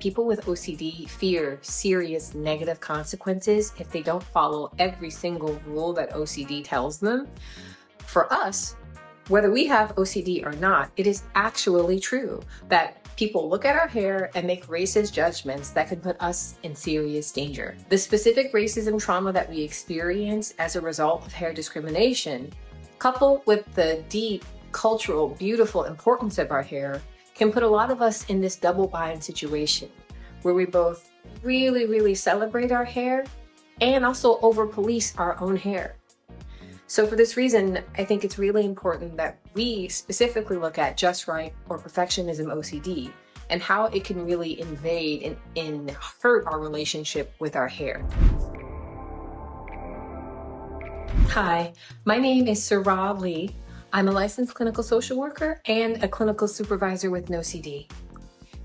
People with OCD fear serious negative consequences if they don't follow every single rule that OCD tells them. For us, whether we have OCD or not, it is actually true that people look at our hair and make racist judgments that could put us in serious danger. The specific racism trauma that we experience as a result of hair discrimination, coupled with the deep, cultural, beautiful importance of our hair, can put a lot of us in this double bind situation where we both really celebrate our hair and also over police our own hair. So for this reason, I think it's really important that we specifically look at just right or perfectionism OCD and how it can really invade and hurt our relationship with our hair. Hi, my name is Sarah Lee. I'm a licensed clinical social worker and a clinical supervisor with NOCD.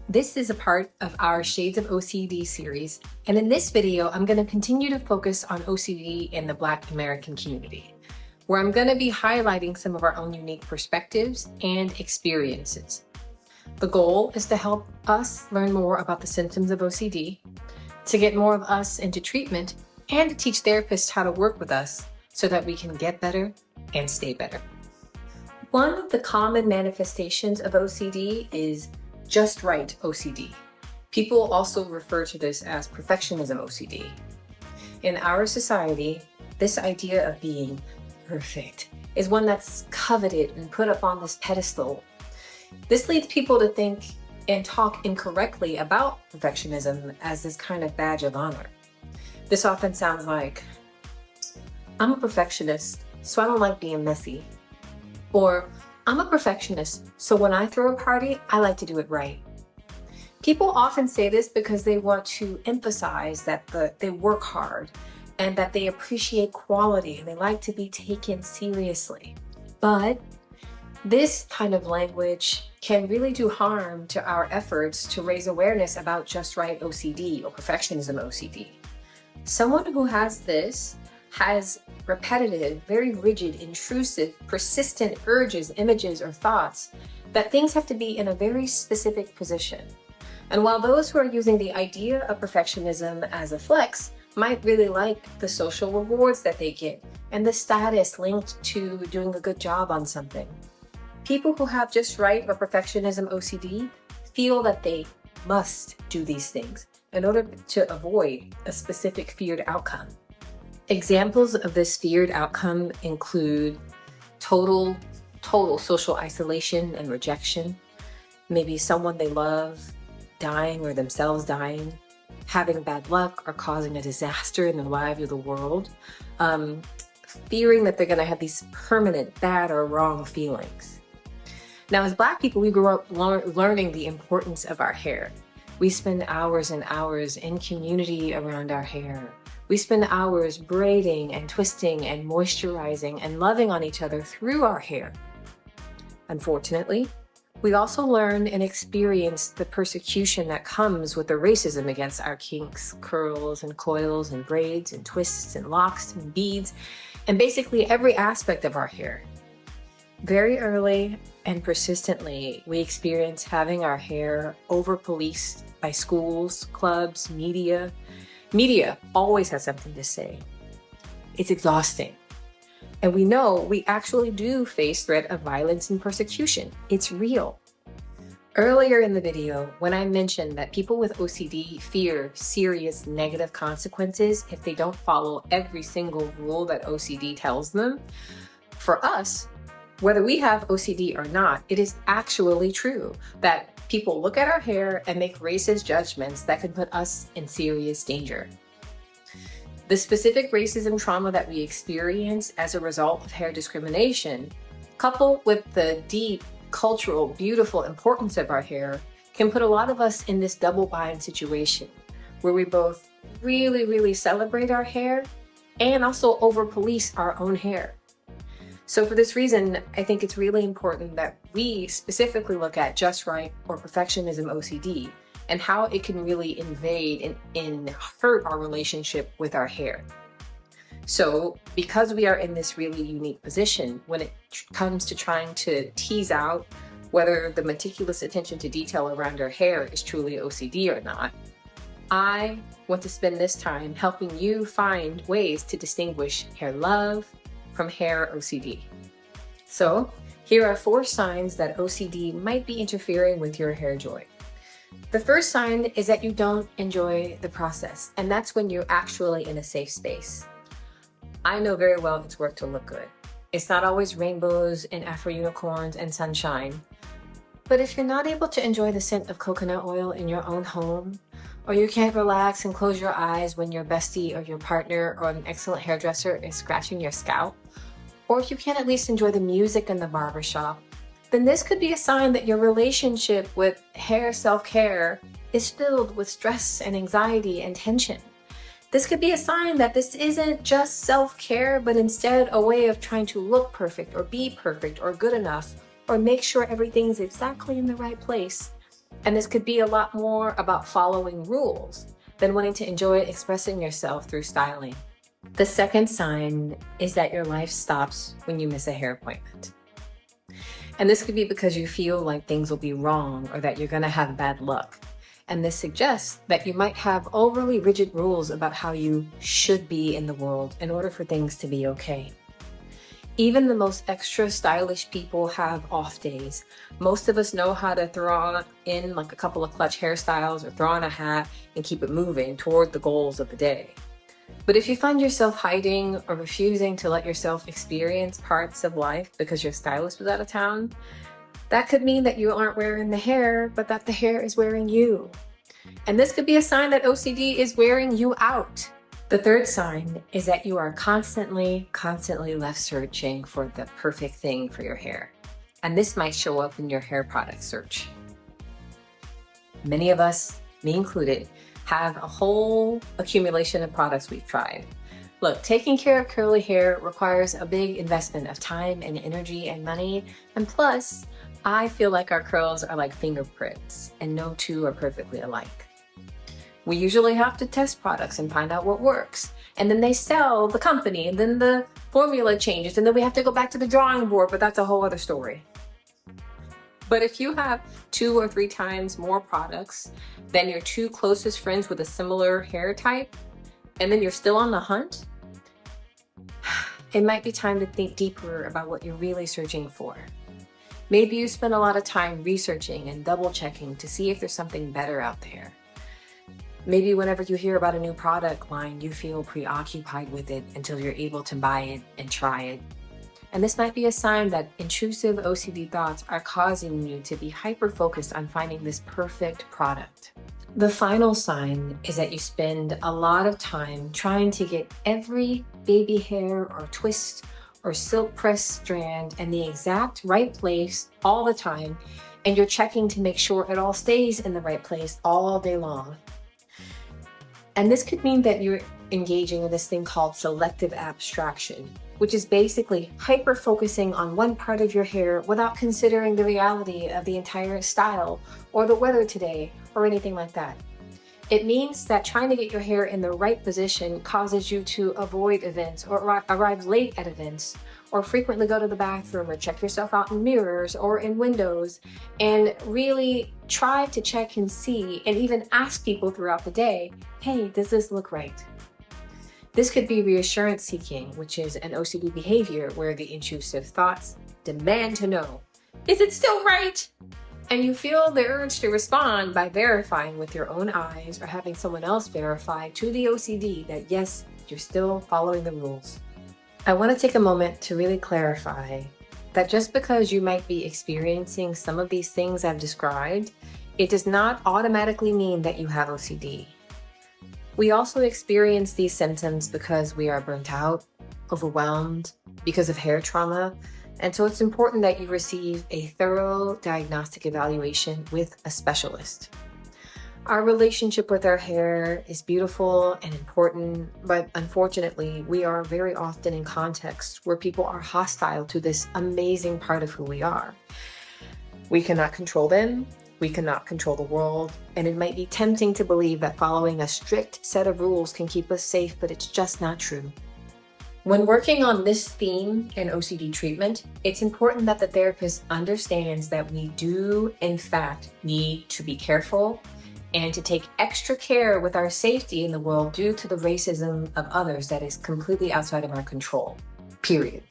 This is a part of our Shades of OCD series, and in this video, I'm going to continue to focus on OCD in the Black American community, where I'm going to be highlighting some of our own unique perspectives and experiences. The goal is to help us learn more about the symptoms of OCD, to get more of us into treatment, and to teach therapists how to work with us so that we can get better and stay better. One of the common manifestations of OCD is just right OCD. People also refer to this as perfectionism OCD. In our society, this idea of being perfect is one that's coveted and put up on this pedestal. This leads people to think and talk incorrectly about perfectionism as this kind of badge of honor. This often sounds like, I'm a perfectionist, so I don't like being messy. Or, I'm a perfectionist, so when I throw a party, I like to do it right. People often say this because they want to emphasize that they work hard and that they appreciate quality and they like to be taken seriously. But this kind of language can really do harm to our efforts to raise awareness about just right OCD or perfectionism OCD. Someone who has this has repetitive, very rigid, intrusive, persistent urges, images, or thoughts that things have to be in a very specific position. And while those who are using the idea of perfectionism as a flex might really like the social rewards that they get and the status linked to doing a good job on something, people who have just right or perfectionism OCD feel that they must do these things in order to avoid a specific feared outcome. Examples of this feared outcome include total social isolation and rejection, maybe someone they love dying or themselves dying, having bad luck or causing a disaster in the lives of the world, fearing that they're going to have these permanent bad or wrong feelings. Now, as Black people, we grew up learning the importance of our hair. We spend hours and hours in community around our hair. We spend hours braiding and twisting and moisturizing and loving on each other through our hair. Unfortunately, we also learn and experience the persecution that comes with the racism against our kinks, curls and coils and braids and twists and locks and beads, and basically every aspect of our hair. Very early and persistently, we experience having our hair over-policed by schools, clubs, media. Media always has something to say. It's exhausting. And we know we actually do face threat of violence and persecution. It's real. Earlier in the video, when I mentioned that people with OCD fear serious negative consequences if they don't follow every single rule that OCD tells them, for us, whether we have OCD or not, it is actually true that people look at our hair and make racist judgments that could put us in serious danger. The specific racism trauma that we experience as a result of hair discrimination, coupled with the deep, cultural, beautiful importance of our hair, can put a lot of us in this double bind situation where we both really celebrate our hair and also over police our own hair. So for this reason, I think it's really important that we specifically look at just right or perfectionism OCD and how it can really invade and hurt our relationship with our hair. So because we are in this really unique position when it comes to trying to tease out whether the meticulous attention to detail around our hair is truly OCD or not, I want to spend this time helping you find ways to distinguish hair love from hair OCD. So, here are 4 signs that OCD might be interfering with your hair joy. The first sign is that you don't enjoy the process, and that's when you're actually in a safe space. I know very well it's work to look good. It's not always rainbows and Afro unicorns and sunshine. But if you're not able to enjoy the scent of coconut oil in your own home, or you can't relax and close your eyes when your bestie or your partner or an excellent hairdresser is scratching your scalp, or if you can't at least enjoy the music in the barbershop, then this could be a sign that your relationship with hair self-care is filled with stress and anxiety and tension. This could be a sign that this isn't just self-care, but instead a way of trying to look perfect or be perfect or good enough or make sure everything's exactly in the right place. And this could be a lot more about following rules than wanting to enjoy expressing yourself through styling. The second sign is that your life stops when you miss a hair appointment. And this could be because you feel like things will be wrong or that you're going to have bad luck. And this suggests that you might have overly rigid rules about how you should be in the world in order for things to be okay. Even the most extra stylish people have off days. Most of us know how to throw in like a couple of clutch hairstyles or throw on a hat and keep it moving toward the goals of the day. But if you find yourself hiding or refusing to let yourself experience parts of life because your stylist was out of town, that could mean that you aren't wearing the hair, but that the hair is wearing you. And this could be a sign that OCD is wearing you out. The third sign is that you are constantly left searching for the perfect thing for your hair. And this might show up in your hair product search. Many of us, me included, have a whole accumulation of products we've tried. Look, taking care of curly hair requires a big investment of time and energy and money. And plus, I feel like our curls are like fingerprints and no two are perfectly alike. We usually have to test products and find out what works. And then they sell the company and then the formula changes and then we have to go back to the drawing board, but that's a whole other story. But if you have 2 or 3 times more products than your 2 closest friends with a similar hair type, and then you're still on the hunt, it might be time to think deeper about what you're really searching for. Maybe you spend a lot of time researching and double checking to see if there's something better out there. Maybe whenever you hear about a new product line, you feel preoccupied with it until you're able to buy it and try it. And this might be a sign that intrusive OCD thoughts are causing you to be hyper-focused on finding this perfect product. The final sign is that you spend a lot of time trying to get every baby hair or twist or silk press strand in the exact right place all the time, and you're checking to make sure it all stays in the right place all day long. And this could mean that you're engaging in this thing called selective abstraction, which is basically hyper-focusing on one part of your hair without considering the reality of the entire style or the weather today or anything like that. It means that trying to get your hair in the right position causes you to avoid events or arrive late at events or frequently go to the bathroom or check yourself out in mirrors or in windows and really try to check and see and even ask people throughout the day, hey, does this look right? This could be reassurance seeking, which is an OCD behavior where the intrusive thoughts demand to know, is it still right? And you feel the urge to respond by verifying with your own eyes or having someone else verify to the OCD that yes, you're still following the rules. I want to take a moment to really clarify that just because you might be experiencing some of these things I've described, it does not automatically mean that you have OCD. We also experience these symptoms because we are burnt out, overwhelmed, because of hair trauma, and so it's important that you receive a thorough diagnostic evaluation with a specialist. Our relationship with our hair is beautiful and important, but unfortunately, we are very often in contexts where people are hostile to this amazing part of who we are. We cannot control them. We cannot control the world, and it might be tempting to believe that following a strict set of rules can keep us safe, but it's just not true. When working on this theme in OCD treatment, it's important that the therapist understands that we do, in fact, need to be careful and to take extra care with our safety in the world due to the racism of others that is completely outside of our control, period.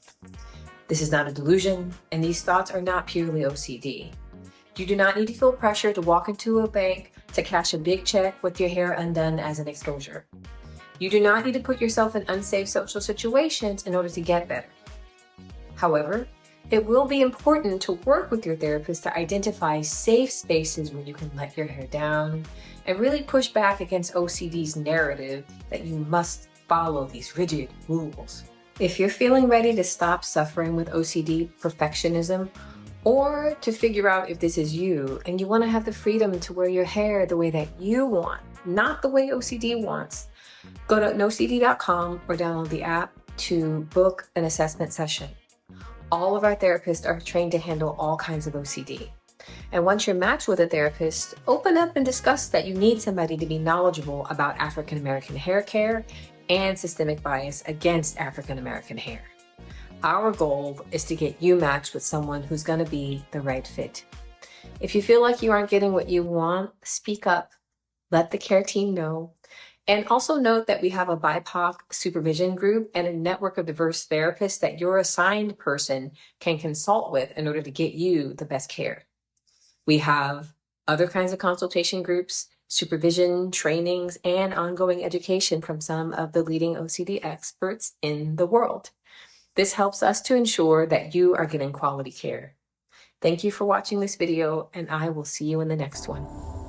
This is not a delusion, and these thoughts are not purely OCD. You do not need to feel pressure to walk into a bank to cash a big check with your hair undone as an exposure. You do not need to put yourself in unsafe social situations in order to get better. However, it will be important to work with your therapist to identify safe spaces where you can let your hair down and really push back against OCD's narrative that you must follow these rigid rules. If you're feeling ready to stop suffering with OCD perfectionism, or to figure out if this is you and you want to have the freedom to wear your hair the way that you want, not the way OCD wants, go to NOCD.com or download the app to book an assessment session. All of our therapists are trained to handle all kinds of OCD. And once you're matched with a therapist, open up and discuss that you need somebody to be knowledgeable about African American hair care and systemic bias against African American hair. Our goal is to get you matched with someone who's going to be the right fit. If you feel like you aren't getting what you want, speak up. Let the care team know. And also note that we have a BIPOC supervision group and a network of diverse therapists that your assigned person can consult with in order to get you the best care. We have other kinds of consultation groups, supervision, trainings, and ongoing education from some of the leading OCD experts in the world. This helps us to ensure that you are getting quality care. Thank you for watching this video, and I will see you in the next one.